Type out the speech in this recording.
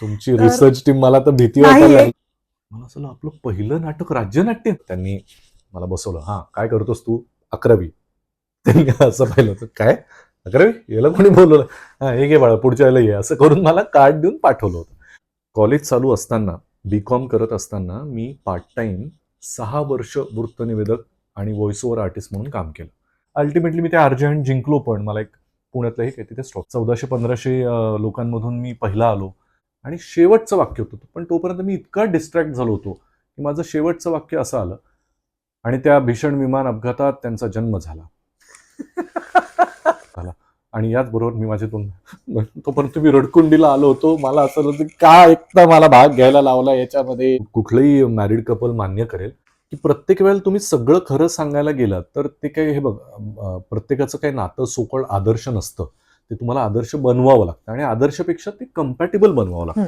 तुमची तर research team मला तर भीती नाही वाटायला आहे. लागली. मला असं आपलं पहिलं नाटक राज्यनाट्य. त्यांनी मला बसवलं. हा काय करतोस तू? 11वी. त्यांनी असं पाहिलं होतं. काय 11वी? याला कोणी बोलवलं? हा हे घे बाळा पुढच्या वेळेला ये, असं करून मला कार्ड देऊन पाठवलं होतं. कॉलेज चालू असताना BCom करत असताना मी पार्ट टाइम 6 वर्ष वृत्तनिवेदक आणि व्हॉइस ओव्हर आर्टिस्ट म्हणून काम केलं. अल्टिमेटली मी त्या अर्जंट जिंकलो, पण मला एक पुण्यातलं हे काय तिथे स्टॉप 1400-1500 लोकांमधून मी पहिला आलो. आणि शेवटचं वाक्य होतं, पण तोपर्यंत मी इतका डिस्ट्रॅक्ट झालो होतो की माझं शेवटचं वाक्य असं आलं, आणि त्या भीषण विमान अपघातात त्यांचा जन्म झाला. झाला. आणि याचबरोबर मी माझे तोपर्यंत मी रडकुंडीला आलो होतो. मला असं होतं का एकदा मला भाग घ्यायला लावला याच्यामध्ये. कुठलंही मॅरिड कपल मान्य करेल की प्रत्येक वेळेला तुम्ही सगळं खरं सांगायला गेलात तर ते काही हे बघ, प्रत्येकाचं काही नातं सोकळ आदर्श नसतं. ते तुम्हाला आदर्श बनवावं लागतं आणि आदर्शपेक्षा ते कम्पॅटेबल बनवावं लागतं.